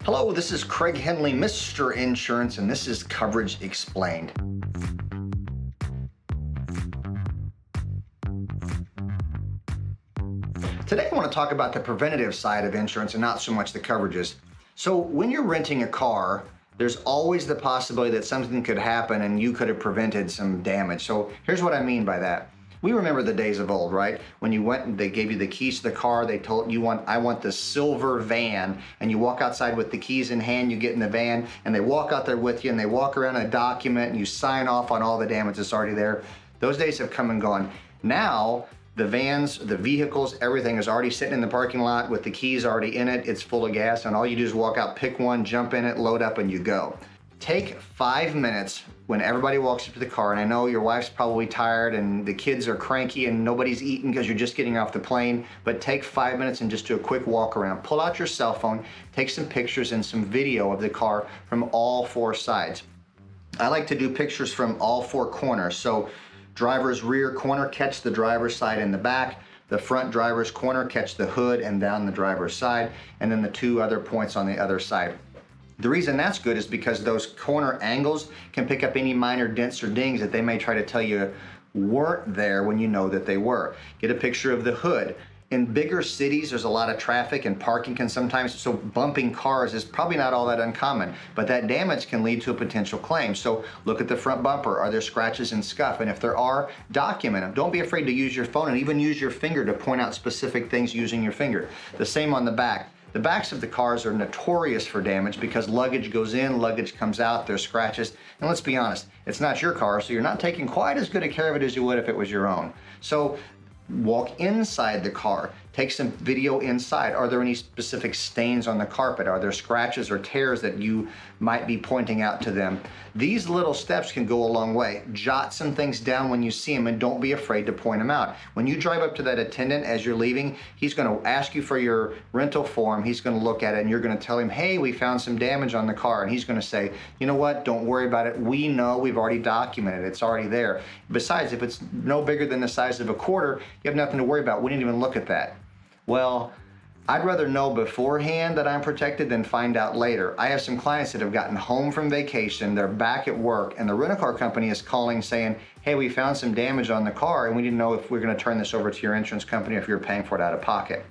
Hello, this is Craig Henley, Mr. Insurance, and this is Coverage Explained. Today I want to talk about the preventative side of insurance and not so much the coverages. So when you're renting a car, there's always the possibility that something could happen and you could have prevented some damage. So here's what I mean by that. We remember the days of old, right? When you went and they gave you the keys to the car, they told you, I want the silver van, and you walk outside with the keys in hand, you get in the van, and they walk out there with you, and they walk around a document, and you sign off on all the damage that's already there. Those days have come and gone. Now, the vans, the vehicles, everything is already sitting in the parking lot with the keys already in it, it's full of gas, and all you do is walk out, pick one, jump in it, load up, and you go. Take 5 minutes when everybody walks up to the car, and I know your wife's probably tired and the kids are cranky and nobody's eating because you're just getting off the plane, but take 5 minutes and just do a quick walk around. Pull out your cell phone, take some pictures and some video of the car from all four sides. I like to do pictures from all four corners. So driver's rear corner, catch the driver's side and the back. The front driver's corner, catch the hood and down the driver's side, and then the two other points on the other side. The reason that's good is because those corner angles can pick up any minor dents or dings that they may try to tell you weren't there when you know that they were. Get a picture of the hood. In bigger cities, there's a lot of traffic and parking can sometimes, so bumping cars is probably not all that uncommon, but that damage can lead to a potential claim. So look at the front bumper. Are there scratches and scuff? And if there are, document them. Don't be afraid to use your phone and even use your finger to point out specific things using your finger. The same on the back. The backs of the cars are notorious for damage because luggage goes in, luggage comes out, there's scratches. And let's be honest, it's not your car, so you're not taking quite as good a care of it as you would if it was your own. So walk inside the car, take some video inside. Are there any specific stains on the carpet? Are there scratches or tears that you might be pointing out to them? These little steps can go a long way. Jot some things down when you see them and don't be afraid to point them out. When you drive up to that attendant as you're leaving, he's going to ask you for your rental form. He's going to look at it and you're going to tell him, hey, we found some damage on the car. And he's going to say, you know what, don't worry about it. We know, we've already documented it. It's already there. Besides, if it's no bigger than the size of a quarter, you have nothing to worry about. We didn't even look at that. Well, I'd rather know beforehand that I'm protected than find out later. I have some clients that have gotten home from vacation, they're back at work, and the rental-car company is calling saying, hey, we found some damage on the car and we didn't know if we're going to turn this over to your insurance company or if you're paying for it out of pocket.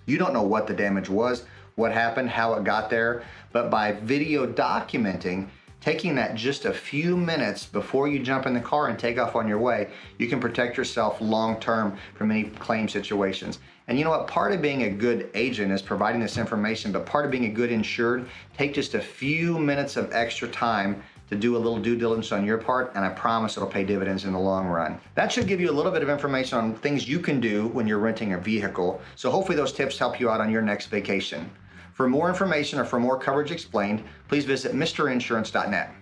You don't know what the damage was, what happened, how it got there, but by video documenting, taking that just a few minutes before you jump in the car and take off on your way, you can protect yourself long-term from any claim situations. And you know what? Part of being a good agent is providing this information, but part of being a good insured, take just a few minutes of extra time to do a little due diligence on your part, and I promise it'll pay dividends in the long run. That should give you a little bit of information on things you can do when you're renting a vehicle. So hopefully those tips help you out on your next vacation. For more information or for more coverage explained, please visit mrinsurance.net.